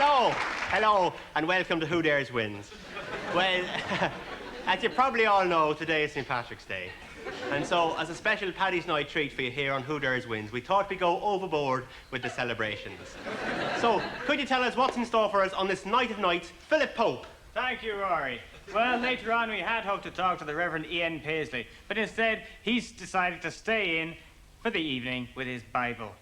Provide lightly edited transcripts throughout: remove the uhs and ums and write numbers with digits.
Hello, and welcome to Who Dares Wins. Well, as you probably all know, today is St. Patrick's Day. And so, as a special Paddy's Night treat for you here on Who Dares Wins, we thought we'd go overboard with the celebrations. So, could you tell us what's in store for us on this night of nights, Philip Pope? Thank you, Rory. Well, later on we had hoped to talk to the Reverend Ian Paisley, but instead he's decided to stay in for the evening with his Bible.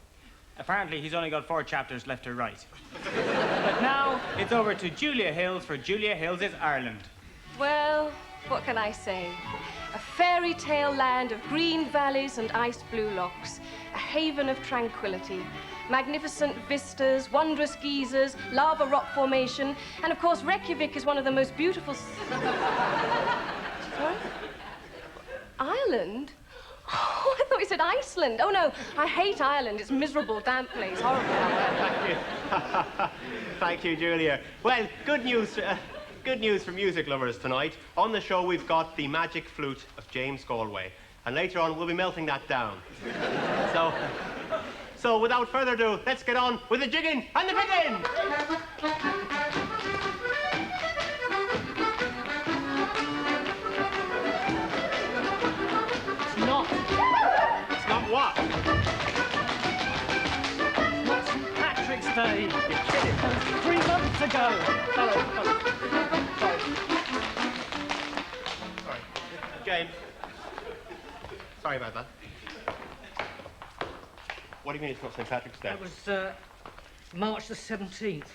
Apparently he's only got 4 chapters left to write. But now it's over to Julia Hills for Julia Hills is Ireland. Well, what can I say? A fairy tale land of green valleys and ice blue lochs, a haven of tranquility, magnificent vistas, wondrous geysers, lava rock formation, and of course Reykjavik is one of the most beautiful... Sorry? Ireland? Oh, I thought you said Iceland. Oh, no, I hate Ireland. It's a miserable, damp place. Horrible. Thank you. Thank you, Julia. Well, good news for music lovers tonight. On the show, we've got the magic flute of James Galway. And later on, we'll be melting that down. So without further ado, let's get on with the jigging and the fiddling! It's not what? It's not St. Patrick's Day. You're kidding. 3 months ago. Sorry. James. Sorry about that. What do you mean it's not St. Patrick's Day? That was March the 17th.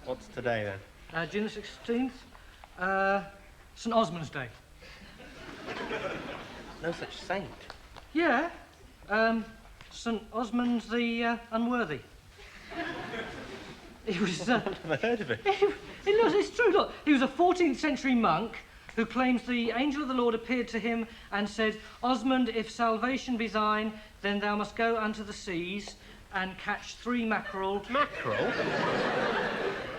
What's today then? June the 16th, St. Osman's Day. No such saint. Yeah, St. Osmond the Unworthy. He was... I've never heard of it. It's true, look. He was a 14th century monk who claims the angel of the Lord appeared to him and said, Osmond, if salvation be thine, then thou must go unto the seas and catch 3 mackerel. Mackerel?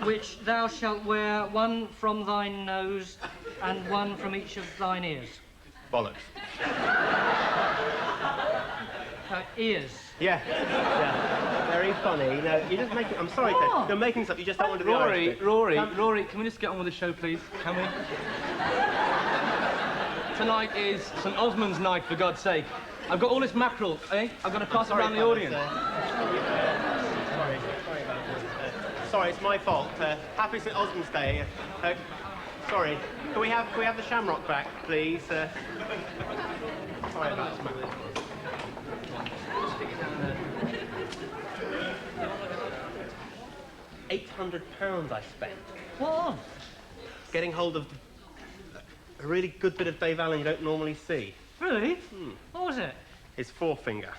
Which thou shalt wear 1 from thine nose and 1 from each of thine ears. Bollocks. Ears. Yeah. Very funny. No, you're just making... I'm sorry, Ted. You're making stuff. You just don't want to be honest. Rory, can we just get on with the show, please? Can we? Tonight is St. Osmond's night, for God's sake. I've got all this mackerel, eh? I've got to pass it around the audience. Sorry about this. Sorry, it's my fault. Happy St. Osmond's Day. Sorry. Can we have the shamrock back, please? Sorry about this, mackerel. £800 I spent. What? Getting hold of a really good bit of Dave Allen you don't normally see. Really? What was it? His forefinger.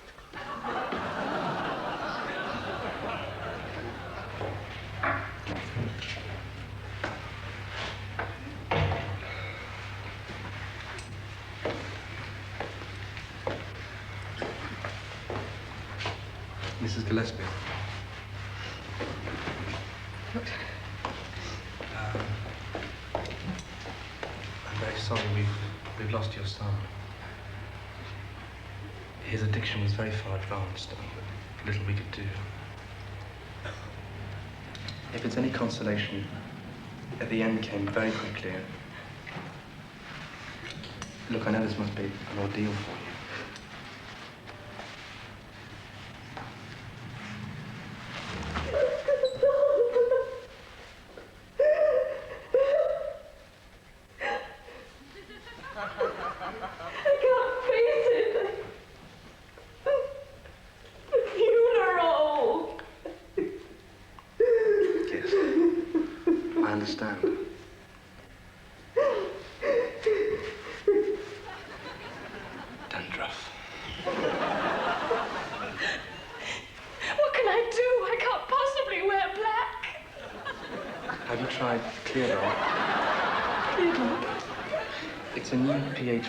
Mrs. Gillespie. I'm very sorry we've lost your son. His addiction was very far advanced, and little we could do. If it's any consolation, at the end came very quickly. Look, I know this must be an ordeal for you.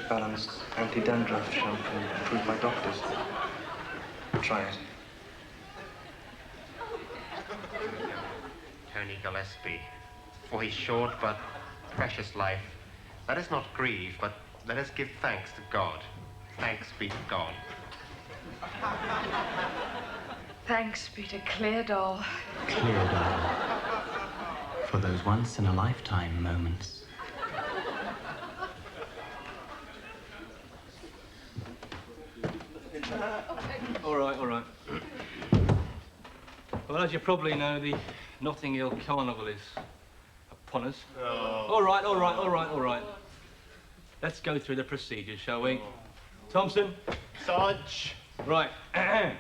Balanced anti-dandruff shampoo approved by doctors. Try it. Tony Gillespie, for his short but precious life, let us not grieve, but let us give thanks to God. Thanks be to God. Thanks, Peter. Clear doll. Clear doll. For those once-in-a-lifetime moments. All right, all right. Well, as you probably know, the Notting Hill Carnival is upon us. Oh. All right, all right, all right, all right. Let's go through the procedures, shall we? Thompson? Sarge. Right. I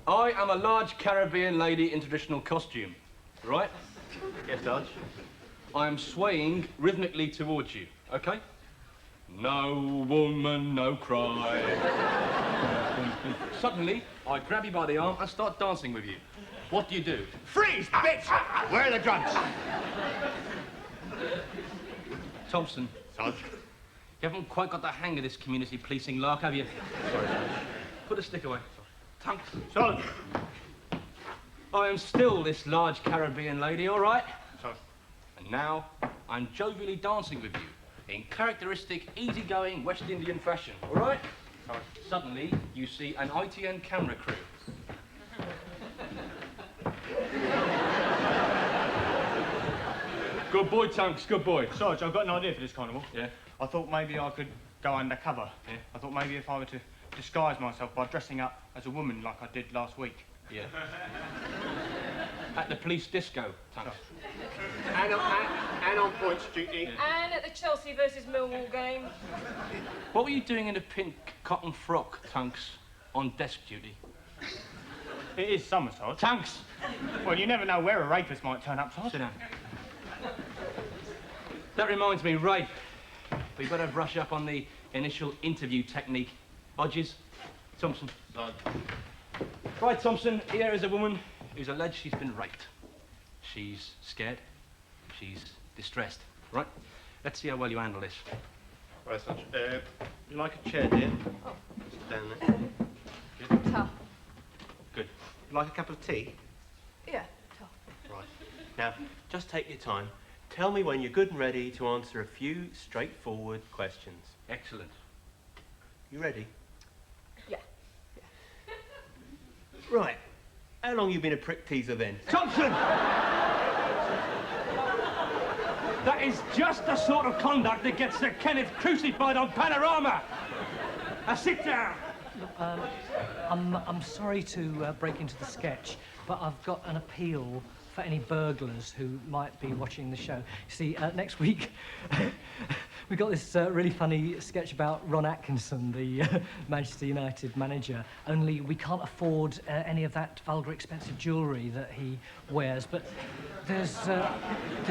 am a large Caribbean lady in traditional costume, right? Yes, Sarge. I am swaying rhythmically towards you, okay? No woman, no cry. Suddenly, I grab you by the arm and start dancing with you. What do you do? Freeze, bitch! Where are the drums? Thompson, Sarge. you haven't quite got the hang of this community policing lark, have you? Sorry, Sarge. Put the stick away. Tunks. Sarge. I am still this large Caribbean lady, all right? Sarge. And now, I'm jovially dancing with you in characteristic, easygoing West Indian fashion, all right? Sarge. Suddenly, you see an ITN camera crew. Good boy, Tunks, good boy. Sarge, I've got an idea for this carnival. Yeah? I thought maybe I could go undercover. Yeah. I thought maybe if I were to disguise myself by dressing up as a woman like I did last week. Yeah. At the police disco, Tunks. And on points duty. And at the Chelsea versus Millwall game. What were you doing in a pink cotton frock, Tunks, on desk duty? It is summer, Sarge. Tunks! Well, you never know where a rapist might turn up, Sarge. Sit down. That reminds me, rape. We better brush up on the initial interview technique. Hodges, Thompson. Sarge. Right, Thompson, here is a woman who's alleged she's been raped. She's scared. She's distressed. Right? Let's see how well you handle this. Right, Sarge. You like a chair, dear? Oh. Sit down there. Tough. Good. You like a cup of tea? Yeah, tough. Right. Now, just take your time. Tell me when you're good and ready to answer a few straightforward questions. Excellent. You ready? Yeah. Right. How long you been a prick teaser then? Thompson! That is just the sort of conduct that gets Sir Kenneth crucified on Panorama. Now sit down. I'm sorry to break into the sketch, but I've got an appeal for any burglars who might be watching the show. You see, next week, we got this really funny sketch about Ron Atkinson, the Manchester United manager, only we can't afford any of that vulgar expensive jewellery that he wears. But there's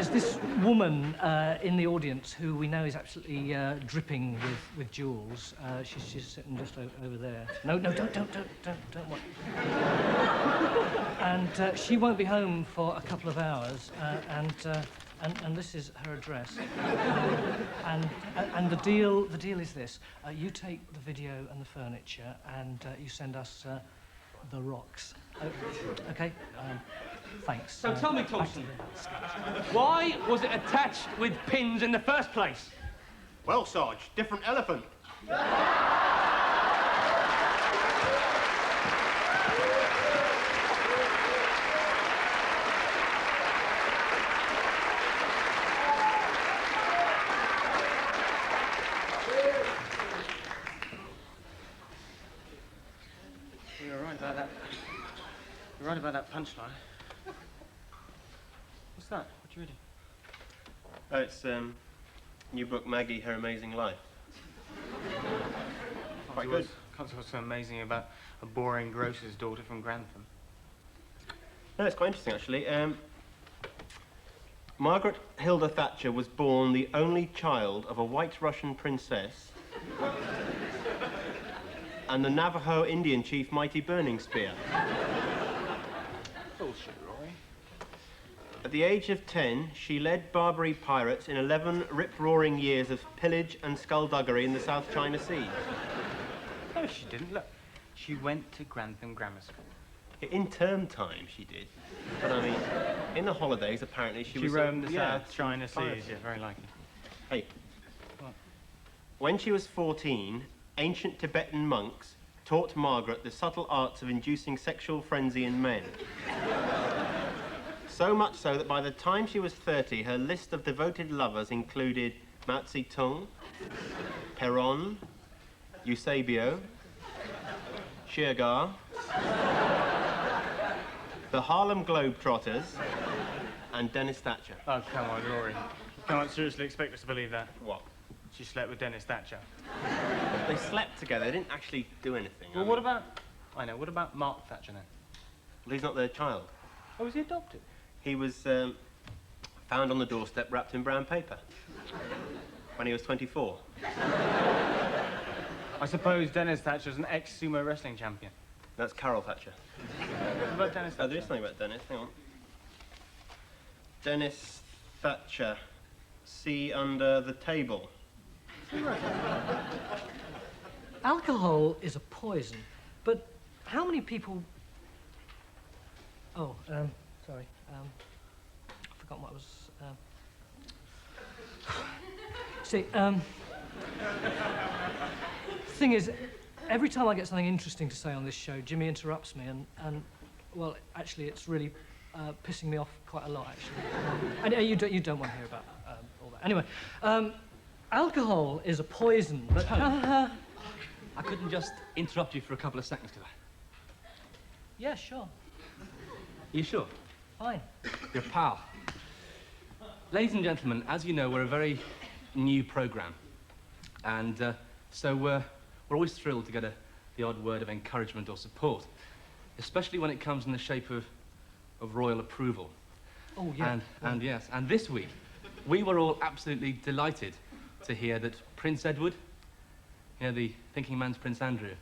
this woman in the audience who we know is absolutely dripping with jewels. She's sitting just over there. No, don't worry. And she won't be home for a couple of hours, and this is her address. And the deal is this: you take the video and the furniture, and you send us the rocks. Okay? Thanks. So tell me, Thompson, why was it attached with pins in the first place? Well, Sarge, different elephant. You're right about that punchline. What's that? What you reading? Oh, it's new book, Maggie, Her Amazing Life. Quite good. Can't see what's so amazing about a boring grocer's daughter from Grantham. No, it's quite interesting, actually. Margaret Hilda Thatcher was born the only child of a white Russian princess and the Navajo Indian chief Mighty Burning Spear. Bullshit, Rory. At the age of 10, she led Barbary pirates in 11 rip-roaring years of pillage and skullduggery in the South China Sea. No, she didn't. Look, she went to Grantham Grammar School. In term time, she did. But I mean, in the holidays, apparently she was... roamed the yeah, South China Seas, pirates. yeah, very likely. Hey. What? When she was 14, ancient Tibetan monks taught Margaret the subtle arts of inducing sexual frenzy in men. So much so that by the time she was 30, her list of devoted lovers included Mao Zedong, Perron, Eusebio, Shergar, the Harlem Globetrotters, and Dennis Thatcher. Oh, come on, Rory. You can't seriously expect us to believe that. What? She slept with Dennis Thatcher. They slept together. They didn't actually do anything. Well, what about... I know, what about Mark Thatcher then? Well, he's not their child. Oh, was he adopted? He was found on the doorstep wrapped in brown paper when he was 24. I suppose Dennis Thatcher's an ex-sumo wrestling champion. That's Carol Thatcher. What about Dennis Thatcher? Oh, there is something about Dennis. Hang on. Dennis Thatcher. See under the table. Alcohol is a poison, but how many people... Oh, sorry. I forgot what was... See, thing is, every time I get something interesting to say on this show, Jimmy interrupts me, and well, actually, it's really pissing me off quite a lot, actually. And you don't want to hear about all that. Anyway, alcohol is a poison, but... I couldn't just interrupt you for a couple of seconds, could I? Yeah, sure. Are you sure? Fine. You're a pal. Ladies and gentlemen, as you know, we're a very new programme. And so we're always thrilled to get the odd word of encouragement or support, especially when it comes in the shape of royal approval. Oh, yeah. And yes, and this week, we were all absolutely delighted to hear that Prince Edward, you know, the thinking man's Prince Andrew,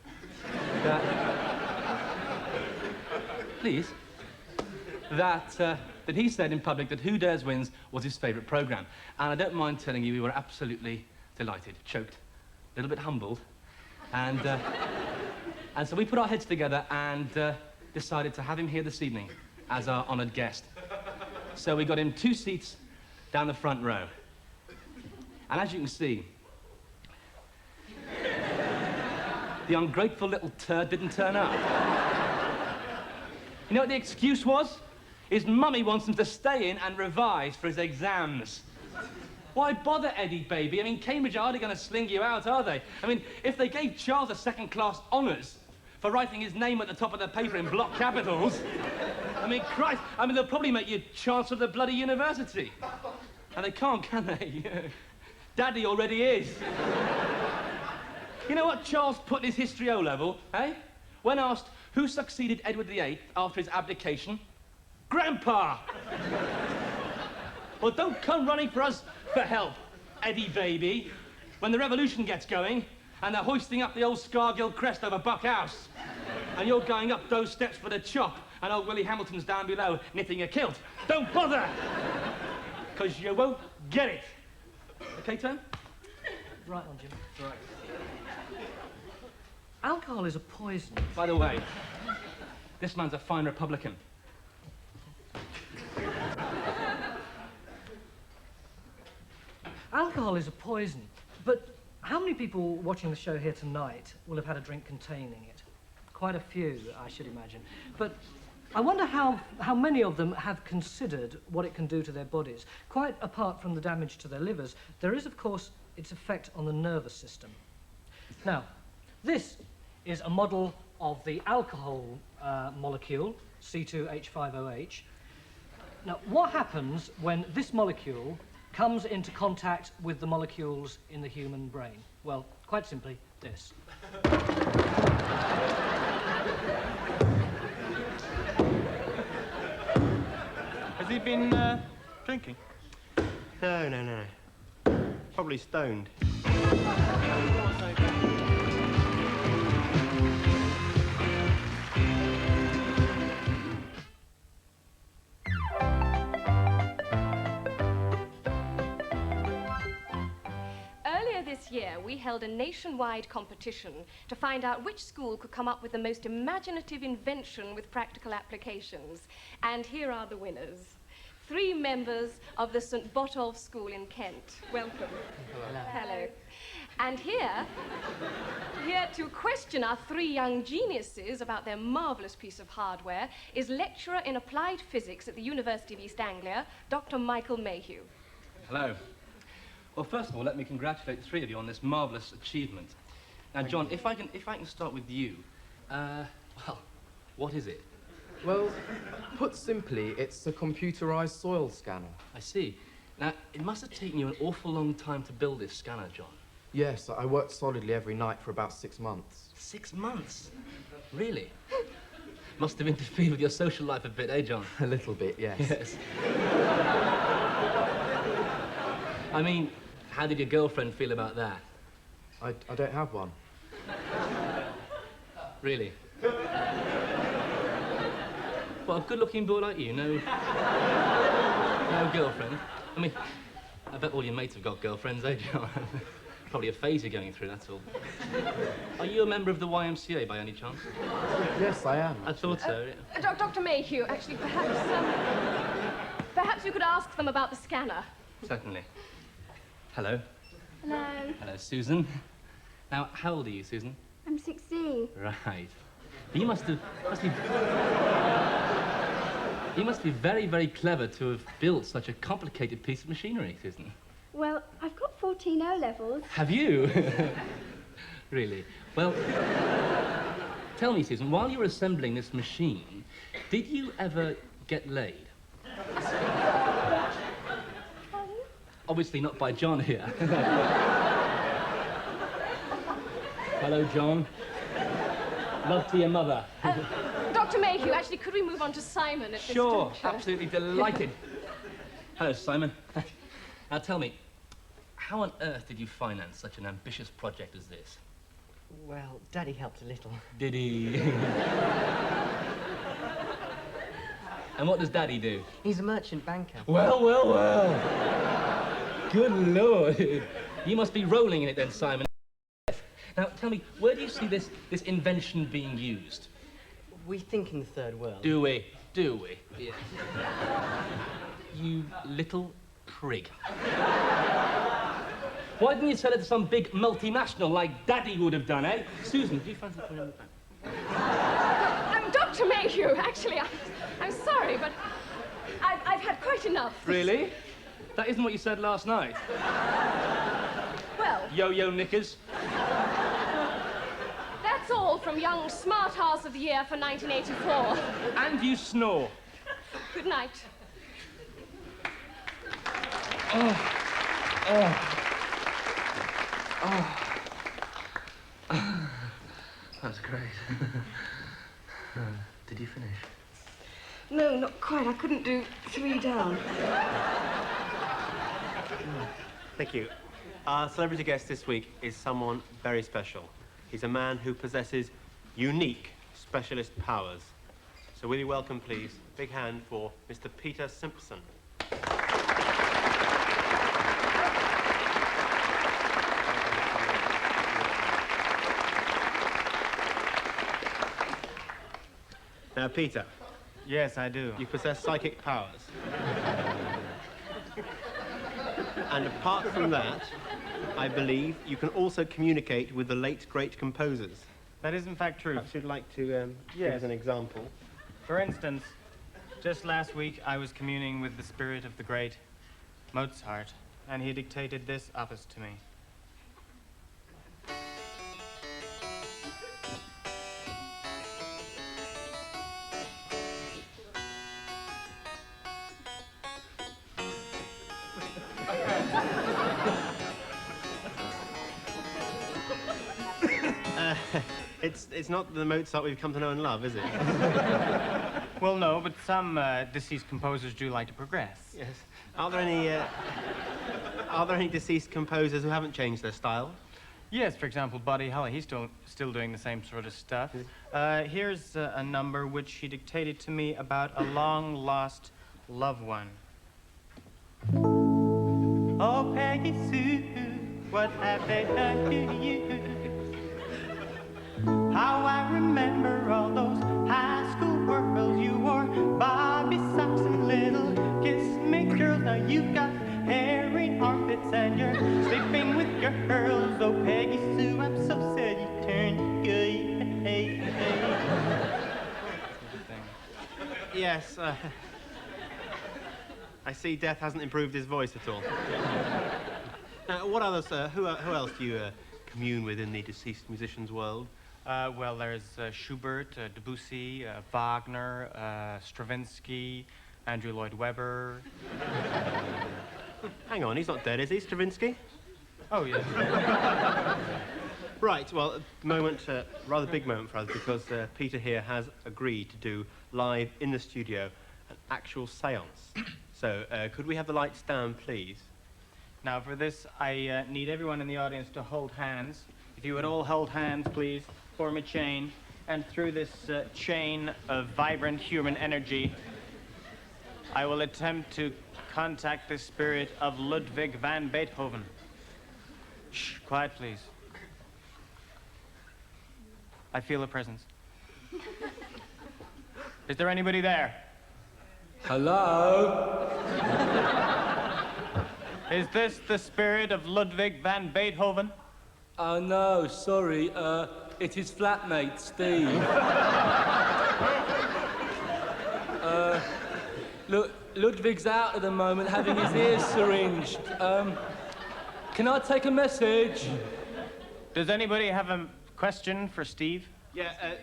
that he said in public that Who Dares Wins was his favourite programme. And I don't mind telling you, we were absolutely delighted, choked, a little bit humbled. And so we put our heads together and decided to have him here this evening as our honoured guest. So we got him 2 seats down the front row. And as you can see, the ungrateful little turd didn't turn up. You know what the excuse was? His mummy wants him to stay in and revise for his exams. Why bother, Eddie, baby? I mean, Cambridge are hardly going to sling you out, are they? I mean, if they gave Charles a second-class honours for writing his name at the top of the paper in block capitals, I mean, Christ, I mean, they'll probably make you Chancellor of the bloody university. And they can't, can they? Daddy already is. You know what Charles put in his history O-level, eh? When asked who succeeded Edward VIII after his abdication, Grandpa! Well, don't come running for us for help, Eddie baby, when the revolution gets going and they're hoisting up the old Scargill crest over Buck House and you're going up those steps for the chop and old Willie Hamilton's down below knitting a kilt. Don't bother, because you won't get it. Okay, Tom? Right on, Jim. Right. Alcohol is a poison. By the way, this man's a fine Republican. Alcohol is a poison, but how many people watching the show here tonight will have had a drink containing it? Quite a few, I should imagine. But I wonder how many of them have considered what it can do to their bodies. Quite apart from the damage to their livers, there is, of course, its effect on the nervous system. Now, this is a model of the alcohol molecule, C2H5OH. Now, what happens when this molecule comes into contact with the molecules in the human brain? Well, quite simply, this. Has he been drinking? No. Probably stoned. This year, we held a nationwide competition to find out which school could come up with the most imaginative invention with practical applications. And here are the winners. 3 members of the St. Botolph School in Kent. Welcome. Hello. Hello. And here to question our three young geniuses about their marvellous piece of hardware is lecturer in applied physics at the University of East Anglia, Dr. Michael Mayhew. Hello. Well, first of all, let me congratulate the three of you on this marvellous achievement. Now, John, if I can start with you, well, what is it? Well, put simply, it's a computerized soil scanner. I see. Now, it must have taken you an awful long time to build this scanner, John. Yes, I worked solidly every night for about 6 months. 6 months? Really? Must have interfered with your social life a bit, eh, John? A little bit, yes. Yes. I mean, how did your girlfriend feel about that? I don't have one. Really? Well, a good-looking boy like you, no girlfriend? I mean, I bet all your mates have got girlfriends, eh, John? Probably a phase you're going through, that's all. Are you a member of the YMCA by any chance? Yes, I am. I thought so, yeah. Dr. Mayhew, actually, perhaps you could ask them about the scanner. Certainly. Hello. Hello. Hello, Susan. Now, how old are you, Susan? I'm 16. Right. You must be very, very clever to have built such a complicated piece of machinery, Susan. Well, I've got 14 O-levels. Have you? Really? Well, tell me, Susan, while you were assembling this machine, did you ever get laid? Obviously not by John here. Hello, John. Love to your mother. Dr. Mayhew, actually, could we move on to Simon at this Sure, juncture? absolutely delighted. Hello, Simon. Now tell me, how on earth did you finance such an ambitious project as this? Well, Daddy helped a little. Did he? And what does Daddy do? He's a merchant banker. Well, well, well. Good Lord. You must be rolling in it then, Simon. Now, tell me, where do you see this invention being used? We think in the third world. Do we? Do we? Yeah. You little prig. Why didn't you sell it to some big multinational like Daddy would have done, eh? Susan, do you fancy putting on the back? Dr. Mayhew, actually, I'm sorry, but I've had quite enough. Really? That isn't what you said last night. Well... Yo-yo knickers. That's all from Young Smart House of the Year for 1984. And you snore. Good night. Oh. Oh. Oh. That's great. Did you finish? No, not quite. I couldn't do 3 down. Thank you. Our celebrity guest this week is someone very special. He's a man who possesses unique specialist powers. So will you welcome, please, a big hand for Mr. Peter Simpson. Now, Peter. Yes, I do. You possess psychic powers. And apart from that, I believe you can also communicate with the late, great composers. That is, in fact, true. Perhaps you'd like to give us an example. For instance, just last week, I was communing with the spirit of the great Mozart, and he dictated this opus to me. It's not the Mozart we've come to know and love, is it? Well, no, but some deceased composers do like to progress. Yes. Are there any deceased composers who haven't changed their style? Yes, for example, Buddy Holly. He's still doing the same sort of stuff. Here's a number which he dictated to me about a long-lost loved one. Oh, Peggy Sue, what have they done to you? How I remember all those high school whirls you wore, Bobby socks and little kiss-me girls. Now you've got hairy armpits and you're sleeping with girls. Oh, Peggy. Yes. I see Death hasn't improved his voice at all. What others? Who else do you commune with in the deceased musician's world? Well, there's Schubert, Debussy, Wagner, Stravinsky, Andrew Lloyd Webber. Hang on, he's not dead, is he, Stravinsky? Oh, yeah. Right, well, moment, rather big moment for us, because Peter here has agreed to do live in the studio an actual seance. So, could we have the lights down, please? Now, for this, I need everyone in the audience to hold hands. If you would all hold hands, please, form a chain. And through this chain of vibrant human energy, I will attempt to contact the spirit of Ludwig van Beethoven. Shh, quiet, please. I feel a presence. Is there anybody there? Hello? Is this the spirit of Ludwig van Beethoven? Oh, no, sorry. It is flatmate, Steve. Ludwig's out at the moment, having his ears syringed. Can I take a message? Does anybody have a question for Steve? Yeah,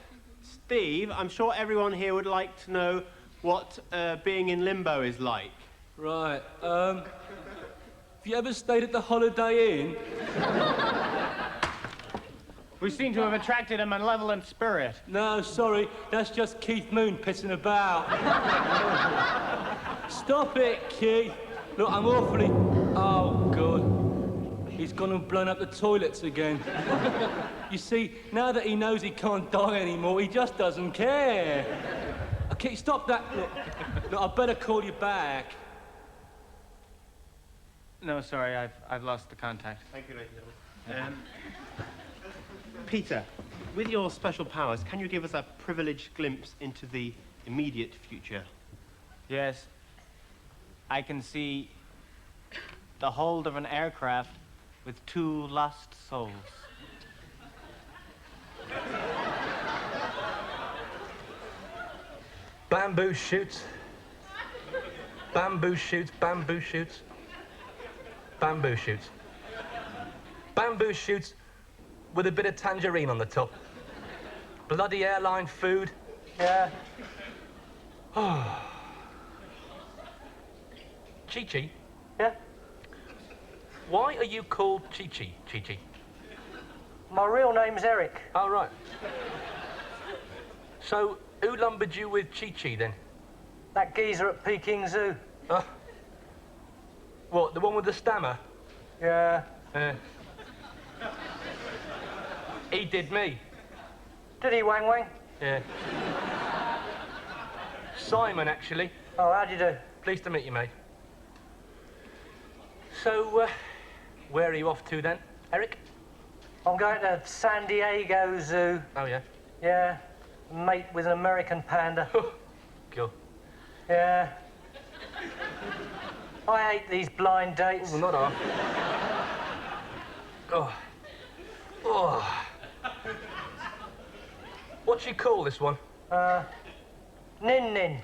Steve, I'm sure everyone here would like to know what being in limbo is like. Right, have you ever stayed at the Holiday Inn? We seem to have attracted a malevolent spirit. No, sorry, that's just Keith Moon pissing about. Stop it, Keith. Look, I'm awfully... Oh, God. He's gone and blown up the toilets again. You see, now that he knows he can't die anymore, he just doesn't care. Okay, stop that. Look, I better call you back. No, sorry, I've lost the contact. Thank you, ladies and gentlemen. Peter, with your special powers, can you give us a privileged glimpse into the immediate future? Yes. I can see the hold of an aircraft with 2 lost souls. Bamboo shoots. Bamboo shoots, bamboo shoots. Bamboo shoots. Bamboo shoots with a bit of tangerine on the top. Bloody airline food. Yeah. Oh. Chi-Chi? Yeah? Why are you called Chi-Chi, Chi-Chi? My real name's Eric. Oh, right. So, who lumbered you with Chi-Chi, then? That geezer at Peking Zoo. What, the one with the stammer? Yeah. He did me. Did he, Wang Wang? Yeah. Simon, actually. Oh, how'd you do? Pleased to meet you, mate. So, where are you off to, then, Eric? I'm going to San Diego Zoo. Oh, yeah? Yeah. Mate with an American panda. Cool. Yeah. I hate these blind dates. Oh, not half. Oh. Oh. What'd she call this one? Nin Nin.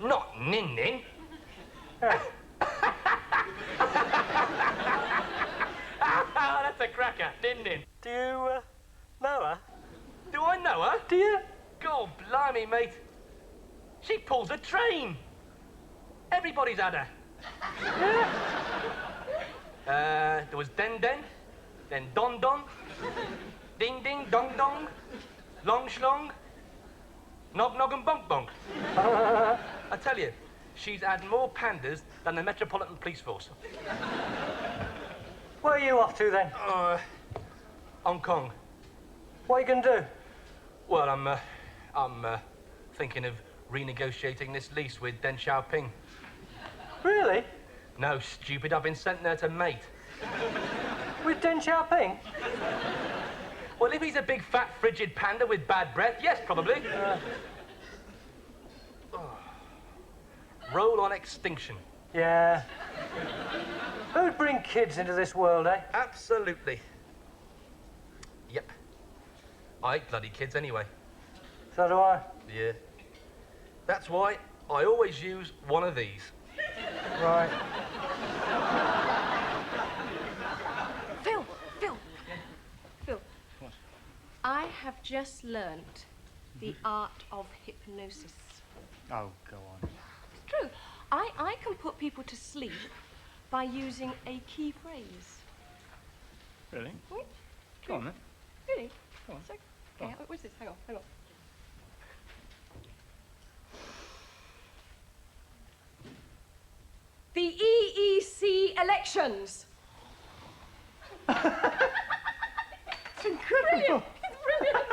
Not Nin Nin. Yeah. That's a cracker, Nin Nin. Do you know her? Do I know her? Do you? God blimey, mate. She pulls a train. Everybody's had her. Yeah. There was Den Den, then Don Don, Ding Ding Dong Dong, Long Schlong, Nog Nog and Bonk Bonk. I tell you, she's had more pandas than the Metropolitan Police Force. Where are you off to then? Hong Kong. What are you going to do? Well, I'm thinking of renegotiating this lease with Deng Xiaoping. Really? No, stupid, I've been sent there to mate. With Deng Xiaoping? Well, if he's a big, fat, frigid panda with bad breath, yes, probably. Roll on extinction. Yeah. Who'd bring kids into this world, eh? Absolutely. Yep. I hate bloody kids anyway. So do I. Yeah. That's why I always use one of these. Right. Phil. Phil. What? I have just learnt the art of hypnosis. Oh, go on. It's true. I can put people to sleep by using a key phrase. Really? Hmm? Go on, then. Really? Go on. So, Go on. okay, what's this? Hang on. The EEC elections. It's incredible. It's brilliant.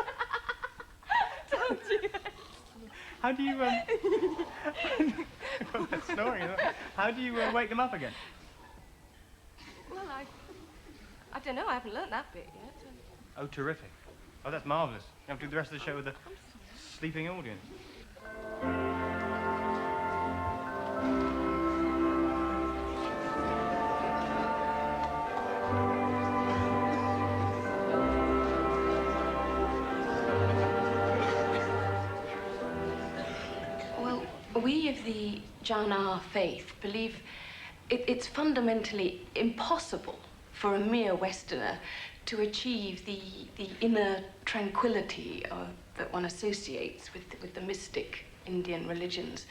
Told you. How do you, that's snoring, isn't it? How do you wake them up again? Well, I don't know. I haven't learnt that bit yet. Oh, terrific. Oh, that's marvellous. You have to do the rest of the show with a sleeping audience. Well, we of the Janna faith believe it's fundamentally impossible for a mere Westerner to achieve the inner tranquility that one associates with the mystic Indian religions,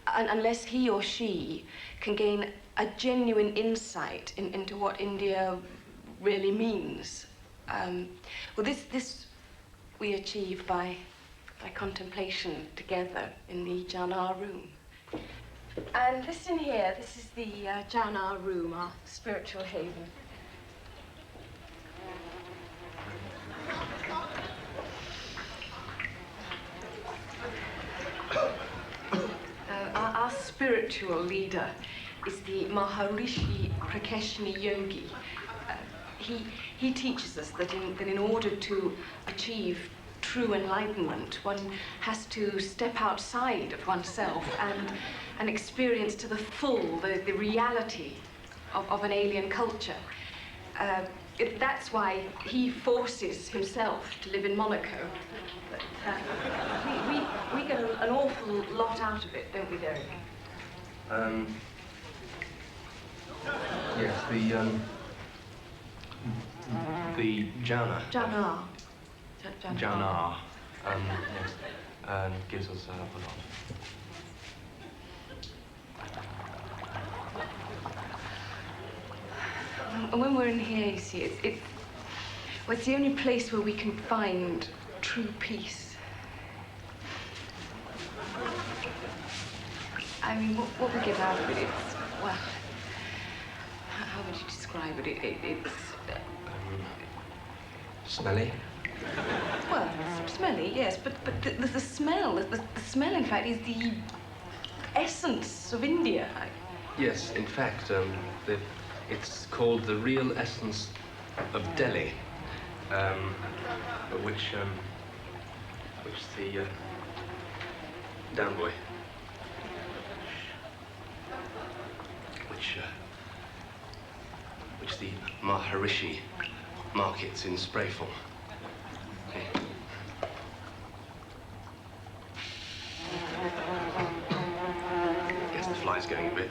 unless he or she can gain a genuine insight into what India really means. Well, this we achieve by contemplation together in the Janna room. And this in here, this is the Janna room, our spiritual haven. Our spiritual leader is the Maharishi Prakeshni Yogi. He teaches us that in order to achieve true enlightenment, one has to step outside of oneself and experience to the full the reality of an alien culture. That's why he forces himself to live in Monaco. But, we get an awful lot out of it, don't we, Derek? Yes, the Janna. Janna. Janna. Yes, and gives us a lot. And when we're in here, you see, it's the only place where we can find true peace. I mean, what we get out of it, it's, well, how would you describe it? It's... Smelly? Well, smelly, yes, but the smell, the smell, in fact, is the essence of India. Yes, in fact, it's called the real essence of Delhi, which the down boy, which the Maharishi markets in spray form. Okay. Yes, the fly's going a bit.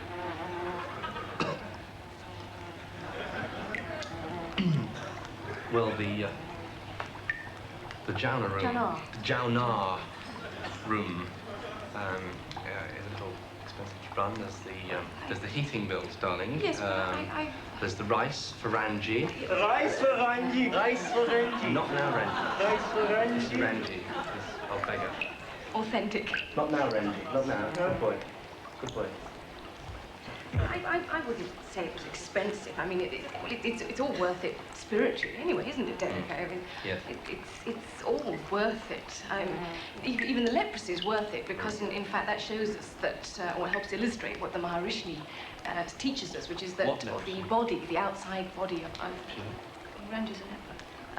Well, the Janna room. Janna. The Janna room is a little expensive to run. There's the heating bills, darling. Yes, but There's the rice for Ranji. Rice for Ranji. Rice for Ranji. Not now, Ranji. Rice for Ranji. This is Ranji. I'll beg her. Authentic. Not now, Ranji. Not now. Good boy. Good boy. I wouldn't say it was expensive. I mean, it's all worth it spiritually anyway, isn't it, Derek? I mean, yes. It's all worth it. Even the leprosy is worth it because, in fact, that shows us that, or helps illustrate what the Maharishi teaches us, which is that the body, the outside body of Ranji's a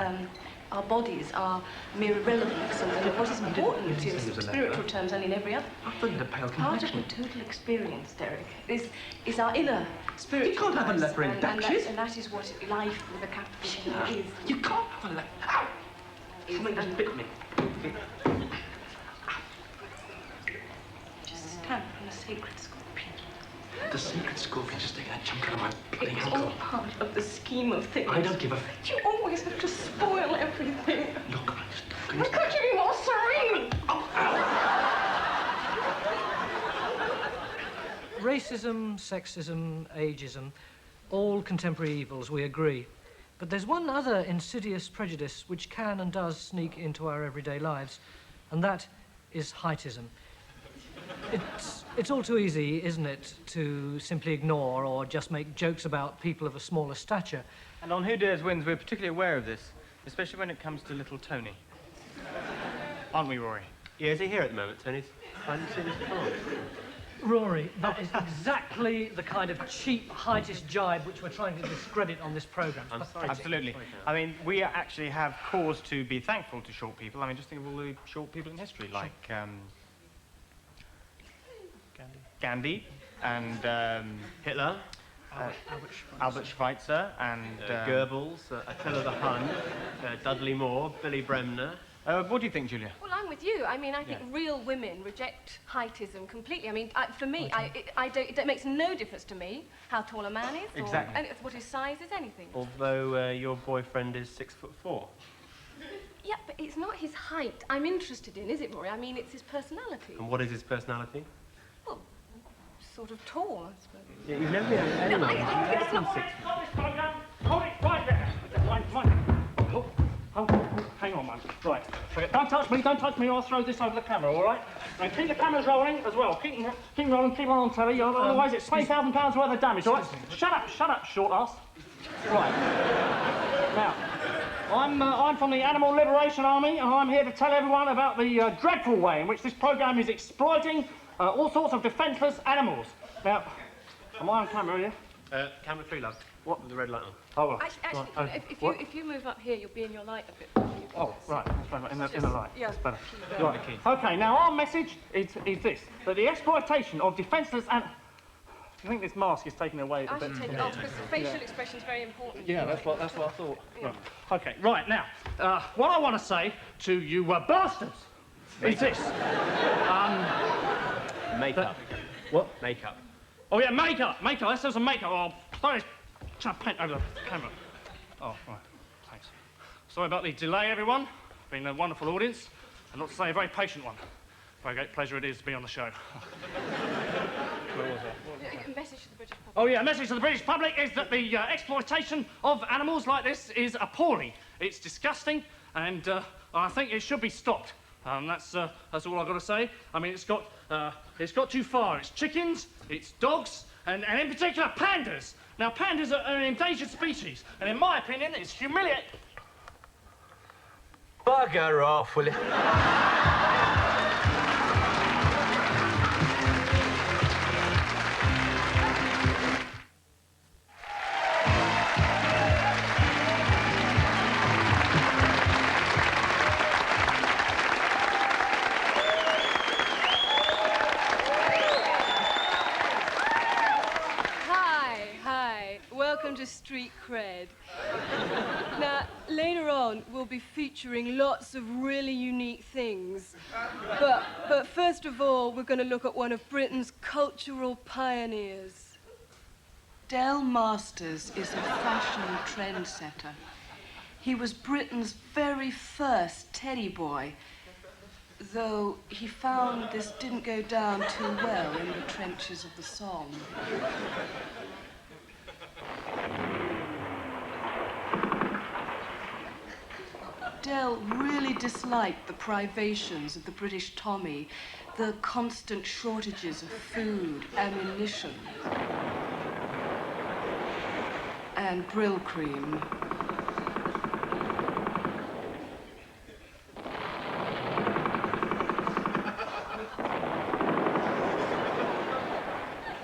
leper. Our bodies are mere irrelevance, and what is important in spiritual terms and in every other part of the total experience, Derek, is our inner spiritual. You can't have a leper in Dutchies. And that is what life with a capital is. You can't have a leper. Ow! Something just bit me. sacred scorpion. The secret scorpion just taking a chunk out of my bloody It's ankle. all part of the scheme of things. I don't give a... You always have to spoil everything. Look, Why can't you be more serene? Racism, sexism, ageism, all contemporary evils, we agree. But there's one other insidious prejudice which can and does sneak into our everyday lives, and that is Heightism. It's all too easy, isn't it, to simply ignore or just make jokes about people of a smaller stature. And on Who Dares Wins, we're particularly aware of this, especially when it comes to little Tony. Aren't we, Rory? Yeah, is he here at the moment, Tony? I didn't see this before. Rory, that is exactly the kind of cheap, heightist jibe which we're trying to discredit on this programme. I'm sorry. Absolutely. I mean, we actually have cause to be thankful to short people. I mean, just think of all the short people in history, like Gandhi and Hitler, Albert Schweitzer, and Goebbels, Attila the Hun, Dudley Moore, Billy Bremner. What do you think, Julia? Well, I'm with you. I mean, I think real women reject heightism completely. I mean, for me, it makes no difference to me how tall a man is, Exactly. or what his size is, anything. Although your boyfriend is 6'4". Yeah, but it's not his height I'm interested in, is it, Rory? I mean, it's his personality. And what is his personality? Well, sort of tall, I suppose. Yeah, you've never been anyone less than 6 foot. Hold it right there. Hang on, man. Right. Don't touch me, or I'll throw this over the camera, all right? And keep the cameras rolling as well. Keep rolling, keep on telly, otherwise it's £20,000 worth of damage, all right? Shut up, short ass. Right. Now, I'm from the Animal Liberation Army, and I'm here to tell everyone about the dreadful way in which this programme is exploiting all sorts of defenceless animals. Now, am I on camera here? Camera 3, love. What? With the red light on. Oh, well. Actually, if you move up here, you'll be in your light a bit. Oh, right. That's better. In the light. Yeah. That's better. Right. Okay, now our message is this, that the exploitation of defenceless and... I think this mask is taking away a I bit. should take it off, because facial expression is very important. Yeah, that's what I thought. Yeah. Right. Okay, right, now, what I want to say to you bastards is this. Makeup. What? Makeup. Oh, yeah, makeup. Let's have some makeup. Oh, sorry. Trying to paint over the camera. Oh, right. Thanks. Sorry about the delay, everyone. Been a wonderful audience, and not to say a very patient one. Very great pleasure it is to be on the show. Where was that? Message to the British public. Oh, yeah, message to the British public is that the exploitation of animals like this is appalling. It's disgusting, and I think it should be stopped. That's all I've got to say. I mean, it's got too far. It's chickens, it's dogs, and in particular, pandas. Now, pandas are an endangered species, and in my opinion, it's humiliating. Bugger off, will you? Welcome to Street Cred. Now, later on, we'll be featuring lots of really unique things. But first of all, we're going to look at one of Britain's cultural pioneers. Del Masters is a fashion trendsetter. He was Britain's very first teddy boy, though he found this didn't go down too well in the trenches of the Somme. Del really disliked the privations of the British Tommy, the constant shortages of food, ammunition, and Brill cream.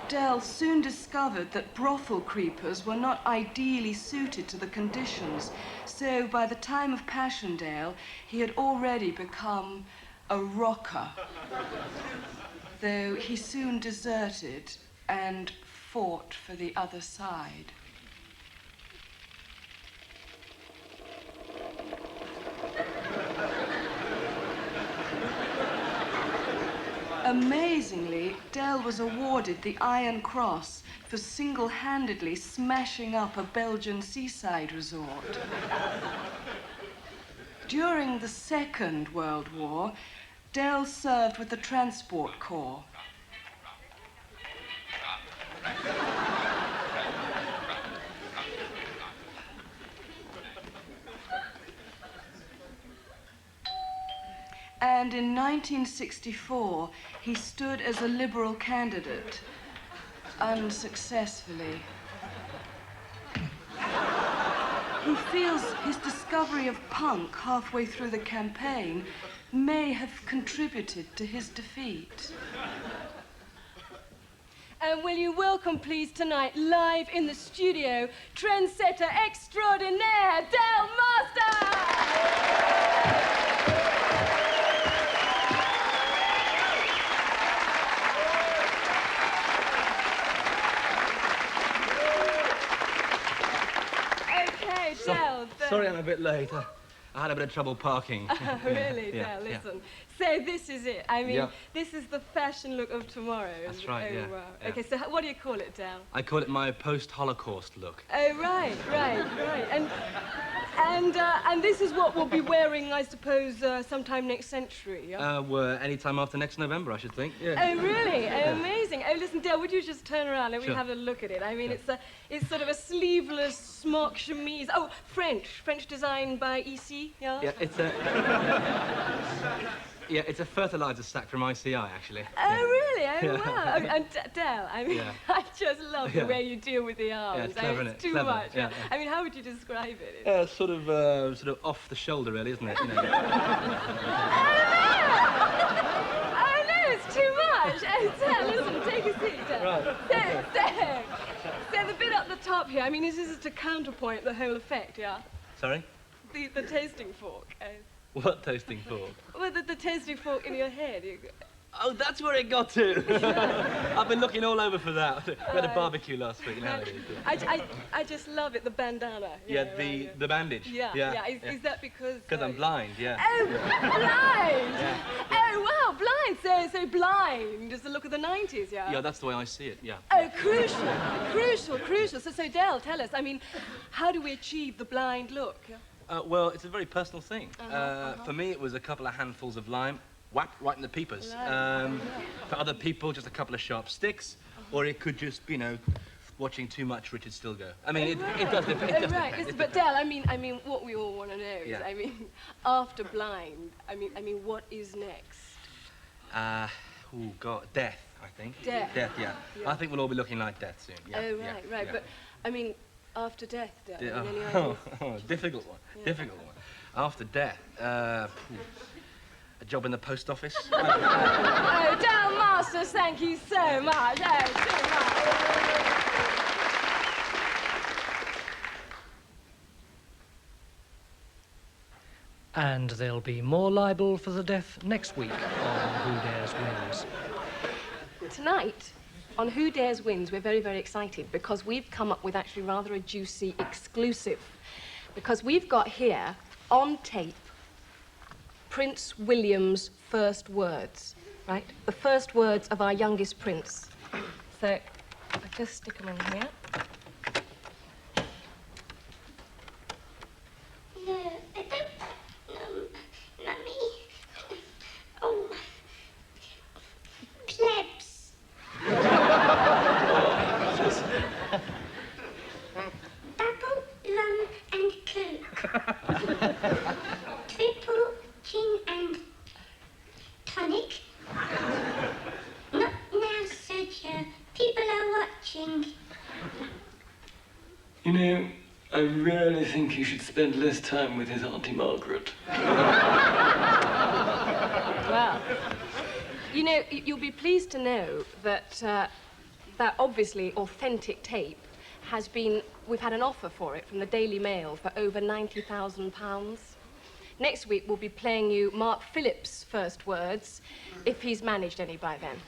Del soon discovered that brothel creepers were not ideally suited to the conditions, so by the time of Passchendaele, he had already become a rocker, though he soon deserted and fought for the other side. Amazingly, Del was awarded the Iron Cross for single-handedly smashing up a Belgian seaside resort. During the Second World War, Del served with the Transport Corps. And in 1964, he stood as a Liberal candidate, unsuccessfully. He feels his discovery of punk halfway through the campaign may have contributed to his defeat. And will you welcome, please, tonight, live in the studio, trendsetter extraordinaire, Del Master! Okay, Del. Sorry I'm a bit late. I had a bit of trouble parking. Really, Yeah, Del, yeah. listen. So this is it. I mean, Yeah. this is the fashion look of tomorrow. That's right, Oh, yeah, wow. yeah. Okay, so what do you call it, Del? I call it my post-Holocaust look. Oh, right. And this is what we'll be wearing, I suppose, sometime next century, yeah? Well, any time after next November, I should think. Yeah. Oh, really? Oh, Yeah. amazing. Oh, listen, Del, would you just turn around and we Sure. have a look at it? I mean, it's sort of a sleeveless smock chemise. Oh, French designed by EC, yeah? Yeah, it's a fertilizer sack from ICI, actually. Oh, really? Oh, Yeah. wow. Oh, and Del, I mean, Yeah. I just love the Yeah. way you deal with the arms. it's clever, I mean, innit? it's too Clever, much. yeah. I mean, how would you describe it? Sort of off the shoulder, really, isn't it? You know. Oh, no, it's too much. Oh, Del, listen, take a seat, Del. Right. So the bit up the top here, I mean, is this to counterpoint the whole effect, yeah? Sorry? The tasting fork. What tasting fork? Well, the tasting fork in your head. Oh, that's where it got to. I've been looking all over for that. We had a barbecue last week. You know how it is. I just love it, the bandana. Yeah, the bandage. Yeah. Is that because... Because I'm blind, yeah. Oh, blind! Yeah. Oh, wow, blind. So blind is the look of the 90s, yeah? Yeah, that's the way I see it, yeah. Oh, crucial. So, Del, tell us, I mean, how do we achieve the blind look? Well, it's a very personal thing. For me, it was a couple of handfuls of lime, whap, right in the peepers. For other people, just a couple of sharp sticks, or it could just, you know, watching too much Richard Stilgoe. I mean, it does depend. It does Right. depend. Listen, but Del, I mean, what we all want to know is, Yeah. I mean, after blind, I mean, what is next? Oh, God, death, I think. Death. Death, yeah. I think we'll all be looking like death soon. Yeah, Oh, yeah, right. yeah. But, I mean, after death, Del, Yeah, I mean, any ideas? difficult one. Yeah. Difficult one. After death, a job in the post office. Oh, Del Masters, thank you so much. Oh, so much. And there'll be more libel for the deaf next week on Who Dares Wins. Tonight, on Who Dares Wins, we're very, very excited because we've come up with actually rather a juicy exclusive. Because we've got here, on tape, Prince William's first words, right? The first words of our youngest prince. So, I'll just stick them in here. No, I don't. Mummy. Oh. Plebs. Double rum and coke. Triple gin and tonic. Not now, Sergio. People are watching. You know, I really think he should spend less time with his Auntie Margaret. Well, you know, you'll be pleased to know that that obviously authentic tape has been, we've had an offer for it from the Daily Mail for over £90,000. Next week, we'll be playing you Mark Phillips' first words, if he's managed any by then.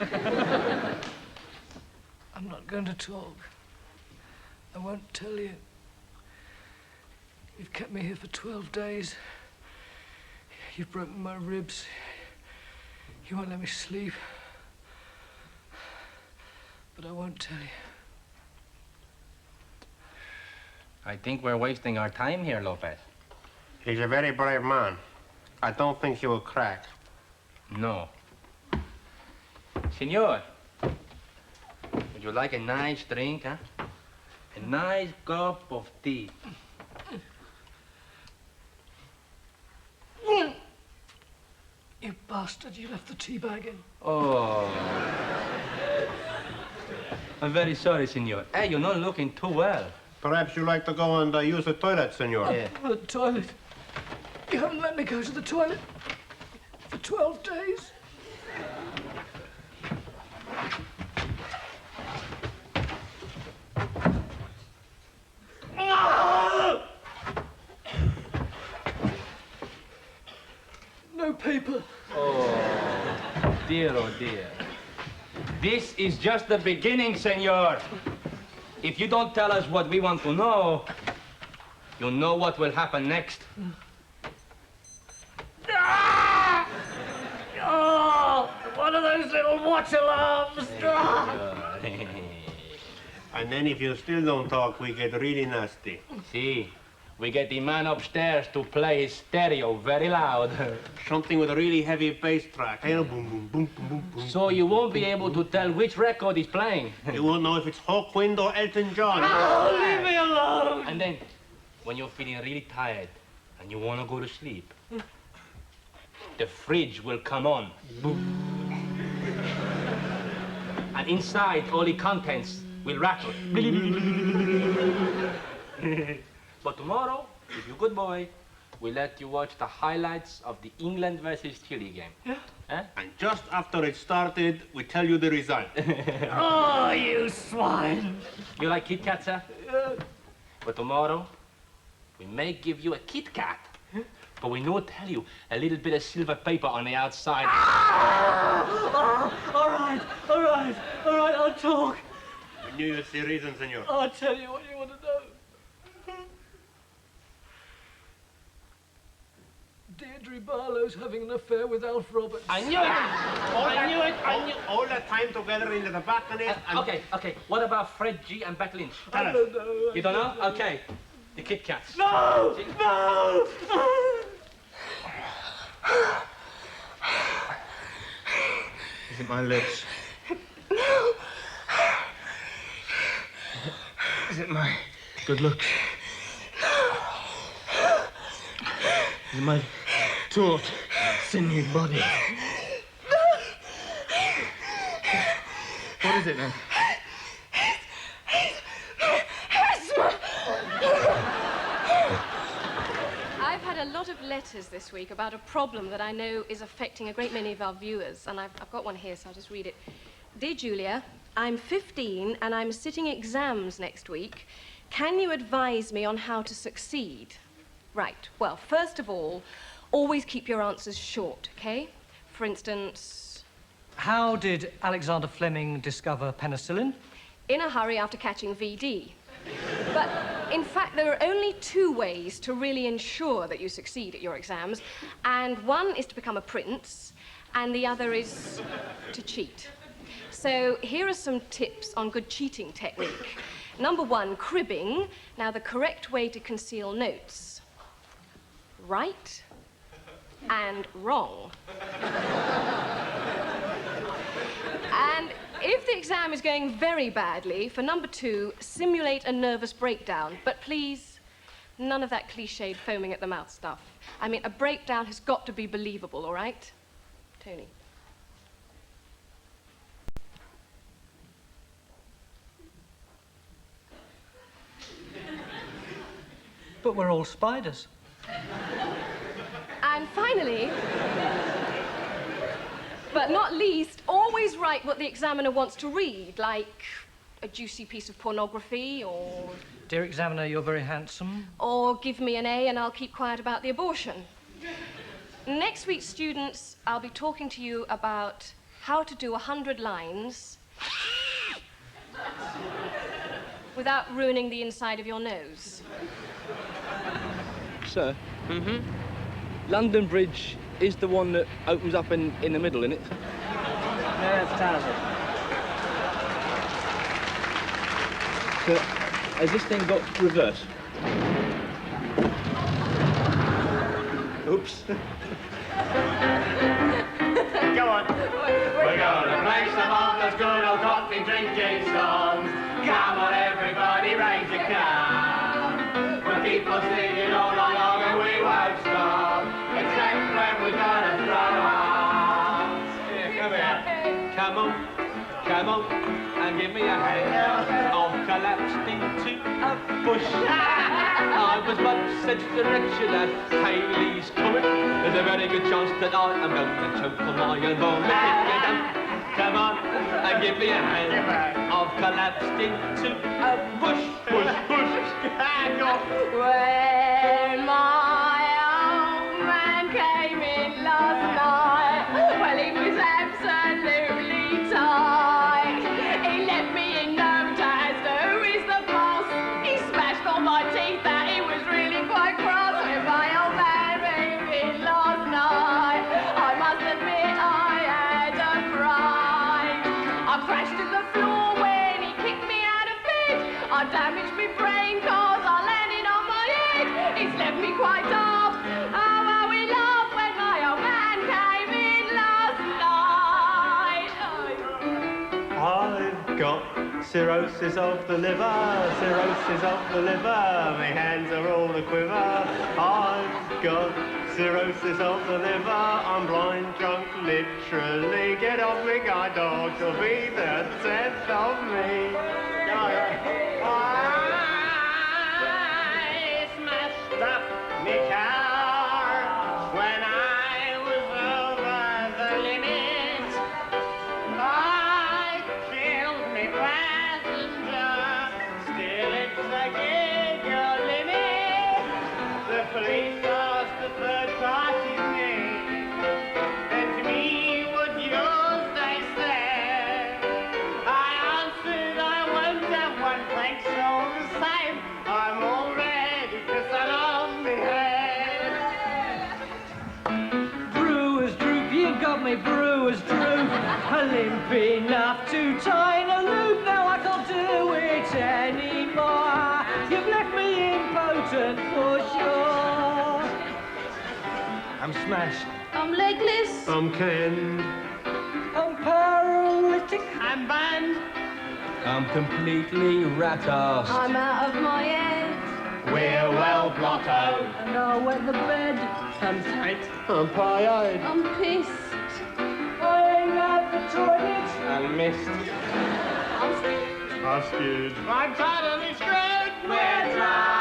I'm not going to talk. I won't tell you. You've kept me here for 12 days. You've broken my ribs. You won't let me sleep. but I won't tell you. I think we're wasting our time here, Lopez. He's a very brave man. I don't think he will crack. No. Senor, would you like a nice drink, huh? A nice cup of tea. You bastard, you left the tea bag in. Oh. I'm very sorry, senor. Hey, you're not looking too well. Perhaps you'd like to go and use the toilet, senor. Yeah. The toilet. You haven't let me go to the toilet for 12 days. No paper. Oh, dear, oh, dear. This is just the beginning, senor. If you don't tell us what we want to know, you'll know what will happen next. Oh, one of those little watch alarms. And then if you still don't talk, we get really nasty. See, we get the man upstairs to play his stereo very loud. Something with a really heavy bass track. You know, boom, boom, boom, boom, boom, boom. So you won't be able to tell which record he's playing. You won't know if it's Hawkwind or Elton John. Oh, leave me alone. And then, when you're feeling really tired and you want to go to sleep, the fridge will come on. Boom. And inside, all the contents will rattle. But tomorrow, if you're a good boy, we'll let you watch the highlights of the England versus Chile game. Yeah. Huh? And just after it started, we tell you the result. Oh, you swine. You like Kit Kats, sir? Yeah. But tomorrow, we may give you a Kit Kat. But we know tell you a little bit of silver paper on the outside. Oh, all right, I'll talk. We knew you'd see reason, senor. I'll tell you what you want to know. Deirdre Barlow's having an affair with Alf Roberts. I knew it! All that time together in the balcony. And... Okay. What about Fred G and Beck Lynch? I don't know. You don't know? Okay. The Kit Kats. No! Is it my lips? No. Is it my good looks? Is it my taut, sinewy body? What is it then? I've had a lot of letters this week about a problem that I know is affecting a great many of our viewers, and I've got one here, so I'll just read it. Dear Julia, I'm 15 and I'm sitting exams next week. Can you advise me on how to succeed? Right, well, first of all, always keep your answers short, okay? For instance... How did Alexander Fleming discover penicillin? In a hurry after catching VD. But, in fact, there are only 2 ways to really ensure that you succeed at your exams, and one is to become a prince, and the other is to cheat. So, here are some tips on good cheating technique. Number 1, cribbing. Now, the correct way to conceal notes. Right and wrong. And if the exam is going very badly, for number 2, simulate a nervous breakdown. But please, none of that cliched foaming at the mouth stuff. I mean, a breakdown has got to be believable, all right? Tony. But we're all spiders. And finally, but not least, always write what the examiner wants to read, like a juicy piece of pornography, or... Dear examiner, you're very handsome. Or give me an A and I'll keep quiet about the abortion. Next week, students, I'll be talking to you about how to do 100 lines without ruining the inside of your nose. Sir? London Bridge is the one that opens up in the middle, isn't it? Yeah, that's Townsend. has this thing got reverse? Oops. Go on. We're gonna play some of those good old coffee drinking songs. Come on, everybody, raise your cup. We'll keep on singing all night long and we won't stop, except when we're gonna throw up. Here, come here. Come on, and give me a hand. I've collapsed into a bush. I was once sent direction as Haley's coming. There's a very good chance that I am going to choke on my own vomit. Come on, and give me a hand. I've collapsed into a bush. When my old man came in last night, well, he was absolutely tight. He left me in no time as to who is the boss. He smashed all my teeth that he was really quite cross. When my old man came in last night, I must admit I had a fright. I crashed to the floor when he kicked me out of bed. I damaged my brain cause I landed on my head. It's left me quite daft. Oh, how we laughed when my old man came in last night. I've got cirrhosis of the liver, cirrhosis of the liver. My hands are all a quiver. I've got cirrhosis of the liver. I'm blind, drunk, literally. Get off me, guide dog, to be the death of me. I smashed up my car when I was over the limit. I killed my passenger, still it's against your limit. The police asked the third party's name, and to me what yours they said. I answered I won't have one, thanks all the same. I'm all ready to sun on my head. Brewers droop, you got me, brewers droop. Limp enough to tie in a loop. Now I can't do it anymore. You've left me impotent for sure. I'm smashed. I'm legless. I'm canned. I'm paralytic. I'm banned. I'm completely rat-arsed. I'm out of my head. We're well blottoed. And I wet the bed. I'm tight. I'm pie-eyed. I'm pissed. I ain't at the toilet. I'm missed. I'm I'm skewed. I'm totally screwed. We're dry.